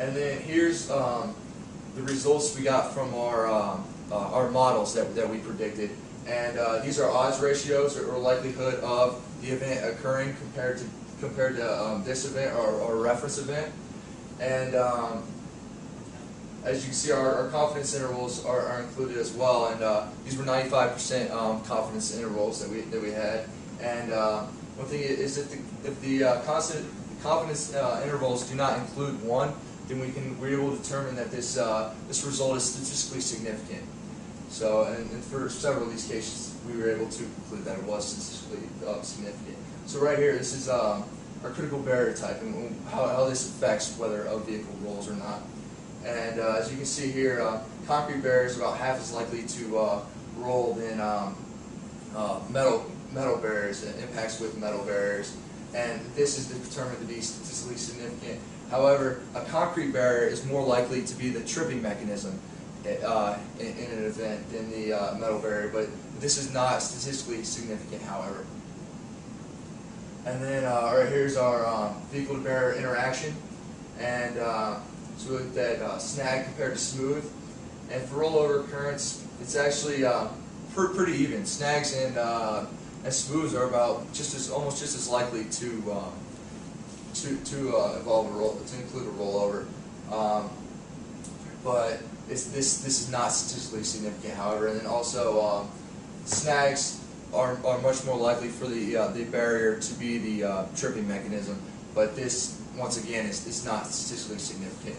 And then here's the results we got from our models that we predicted. And these are odds ratios or likelihood of the event occurring compared to this event or reference event. And as you can see, our confidence intervals are included as well. And these were 95% confidence intervals that we had. And one thing is that if the confidence intervals do not include 1, then we're able to determine that this result is statistically significant. So, and for several of these cases, we were able to conclude that it was statistically significant. So right here, this is our critical barrier type and how this affects whether a vehicle rolls or not. And as you can see here, concrete barrier is about half as likely to roll than metal barriers, impacts with metal barriers. And this is determined to be statistically significant. However, a concrete barrier is more likely to be the tripping mechanism in an event than the metal barrier, but this is not statistically significant, however. And then right here's our vehicle to barrier interaction, and so we looked at snag compared to smooth. And for rollover occurrence, it's actually pretty even. Snags and smooths are about almost just as likely to include a rollover, but this is not statistically significant, however. And then also snags are much more likely for the barrier to be the tripping mechanism, but this once again is not statistically significant.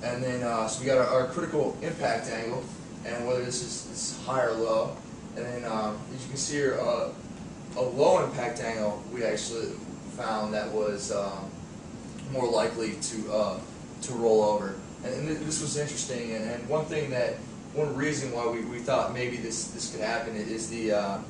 And then so we got our critical impact angle, and whether this is high or low. And then as you can see here, a low impact angle we actually found that was more likely to roll over. And this was interesting. And one reason why we thought maybe this could happen is the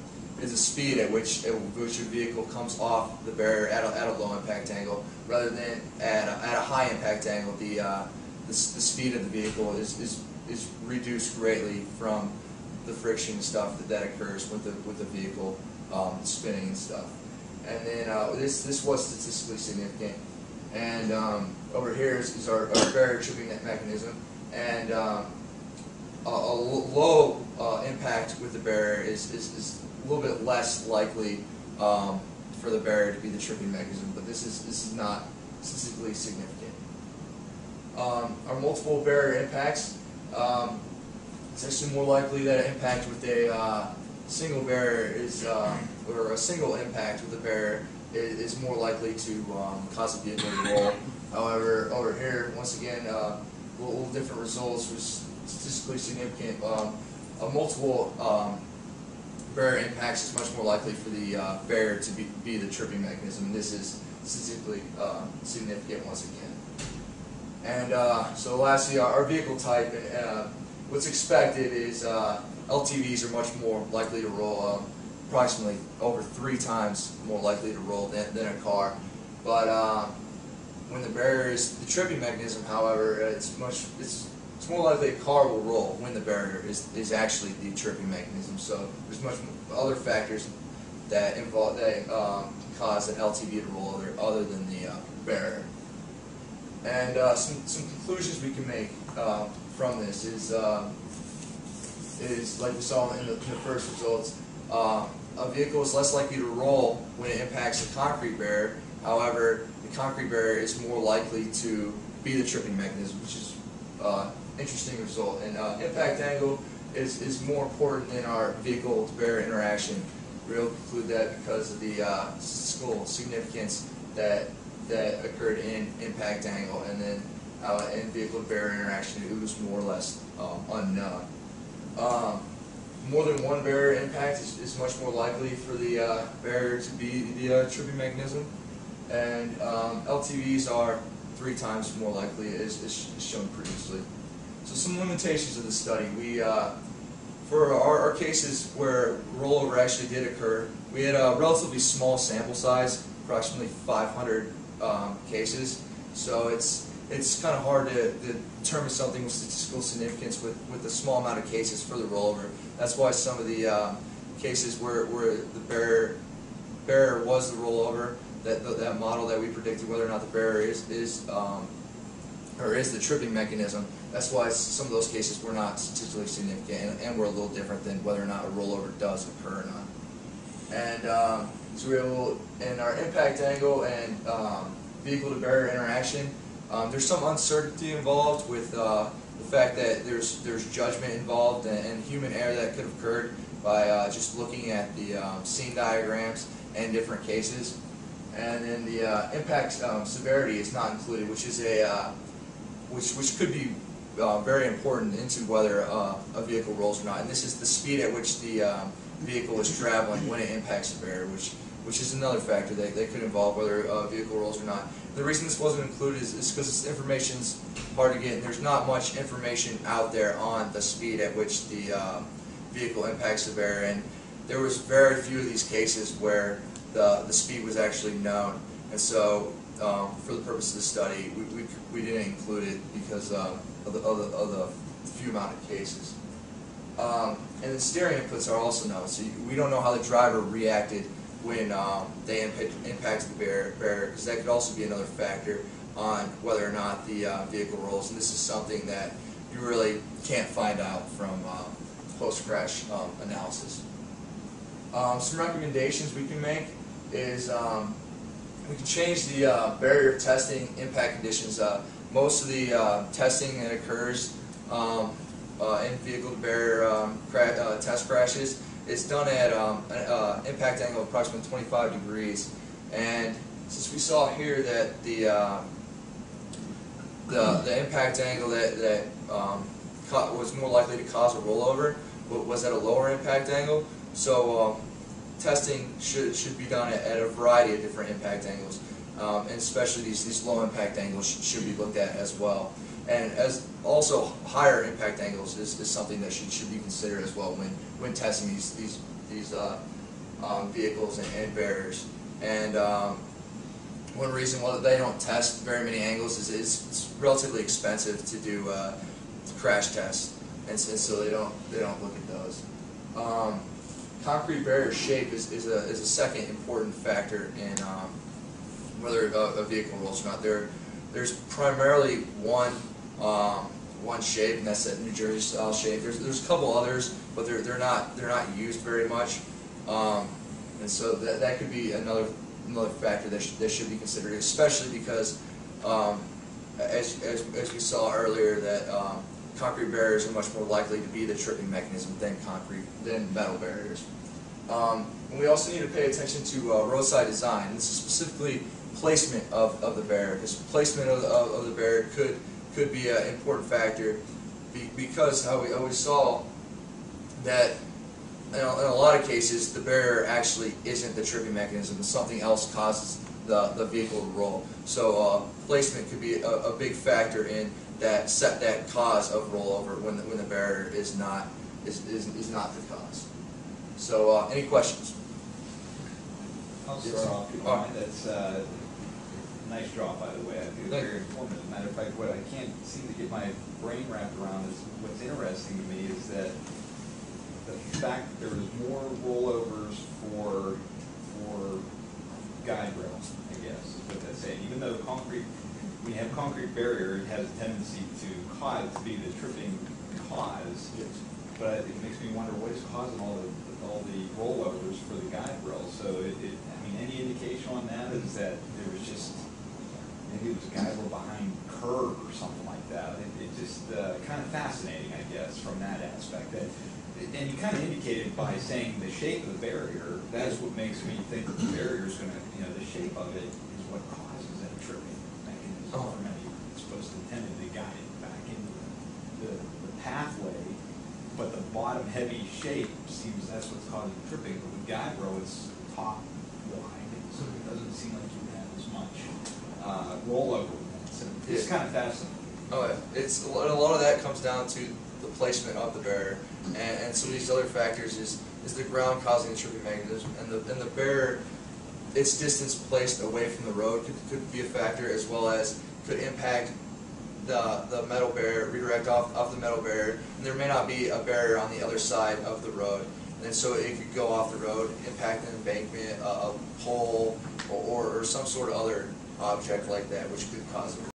speed at which a vehicle comes off the barrier at a low impact angle, rather than at a high impact angle. The speed of the vehicle is reduced greatly from the friction stuff that occurs with the vehicle spinning and stuff. And then this was statistically significant. And over here is our barrier tripping mechanism. And a low impact with the barrier is a little bit less likely for the barrier to be the tripping mechanism, but this is not statistically significant. Our multiple barrier impacts, it's actually more likely that an impact with a single barrier or a single impact with a barrier is more likely to cause a vehicle to roll. However, over here, once again, a little different results was statistically significant. A multiple barrier impacts is much more likely for the barrier to be the tripping mechanism. This is statistically significant once again. And so lastly, our vehicle type. What's expected is LTVs are much more likely to roll, approximately over 3 times more likely to roll than a car. But when the barrier is the tripping mechanism, however, it's more likely a car will roll when the barrier is actually the tripping mechanism. So there's much other factors that cause an LTV to roll other than the barrier. And some conclusions we can make from this is like we saw in the first results, a vehicle is less likely to roll when it impacts a concrete barrier. However, the concrete barrier is more likely to be the tripping mechanism, which is interesting result. And impact angle is more important than our vehicle to barrier interaction. We'll conclude that because of the statistical significance that occurred in impact angle, and then in vehicle to barrier interaction it was more or less unknown. More than one barrier impact is much more likely for the barrier to be the tripping mechanism, and LTVs are 3 times more likely, as shown previously. So some limitations of the study. For our cases where rollover actually did occur, we had a relatively small sample size, approximately 500 cases. So it's kind of hard to determine something with statistical significance with a small amount of cases for the rollover. That's why some of the cases where the barrier was the rollover, that model that we predicted whether or not the barrier is or is the tripping mechanism. That's why some of those cases were not statistically significant and were a little different than whether or not a rollover does occur or not. And so we will, in our impact angle and vehicle to barrier interaction, there's some uncertainty involved with the fact that there's judgment involved and human error that could have occurred by just looking at the scene diagrams and different cases. And then the impact severity is not included, which is which could be very important into whether a vehicle rolls or not. And this is the speed at which the vehicle is traveling when it impacts the barrier, which is another factor that could involve whether a vehicle rolls or not. The reason this wasn't included is because this information's hard to get, and there's not much information out there on the speed at which the vehicle impacts the barrier. And there was very few of these cases where the speed was actually known, and so for the purpose of the study, we didn't include it because of the few amount of cases. And then steering inputs are also known, so we don't know how the driver reacted when they impacted the barrier, because that could also be another factor on whether or not the vehicle rolls. And this is something that you really can't find out from post-crash analysis. Some recommendations we can make is we can change the barrier testing impact conditions. Most of the testing that occurs in vehicle to barrier test crashes is done at an impact angle of approximately 25 degrees. And since we saw here that the impact angle that was more likely to cause a rollover was at a lower impact angle, so testing should be done at a variety of different impact angles, and especially these low impact angles should be looked at as well. And as also higher impact angles is something that should be considered as well when testing these vehicles and barriers. And one reason why they don't test very many angles is it's relatively expensive to do crash tests, and so they don't look at those. Concrete barrier shape is a second important factor in whether a vehicle rolls or not. There's primarily one shape, and that's that New Jersey style shape. There's a couple others, but they're not used very much, and so that could be another factor that should be considered, especially because as we saw earlier, that concrete barriers are much more likely to be the tripping mechanism than metal barriers. And we also need to pay attention to roadside design. This is specifically placement of the barrier, because placement of the barrier could be an important factor, because how we saw that in a lot of cases the barrier actually isn't the tripping mechanism, and something else causes the vehicle to roll. So placement could be a big factor in that cause of rollover when the barrier is not the cause. So any questions? I'll start off with mine. That's a nice job, by the way. I think it's very informative. Matter of fact, what I can't seem to get my brain wrapped around is what's interesting to me is that the fact that there was more rollovers for guide rails, I guess, is what that's saying. Even though when you have concrete barrier, it has a tendency to be the tripping cause. Yes. But it makes me wonder what is causing all the rollovers for the guide rails. So I mean, any indication on that is that there was just, maybe it was a guide rail behind curve or something like that. It just kind of fascinating, I guess, from that aspect. And you kind of indicated by saying the shape of the barrier, that's what makes me think that the barrier is going to, the shape of it is what causes that tripping mechanism for many. It's supposed to tentatively guide it back into the pathway, but the bottom heavy shape seems that's what's causing tripping. But with guide rail, it's top wide, so it doesn't seem like you have as much rollover with that. So it's kind of fascinating. Oh, it's a lot of that comes down to the placement of the barrier, and some of these other factors is the ground causing the tripping mechanism, and the barrier, its distance placed away from the road could be a factor, as well as could impact the metal barrier, redirect off the metal barrier, and there may not be a barrier on the other side of the road, and so it could go off the road, impact an embankment, a pole, or some sort of other object like that, which could cause it.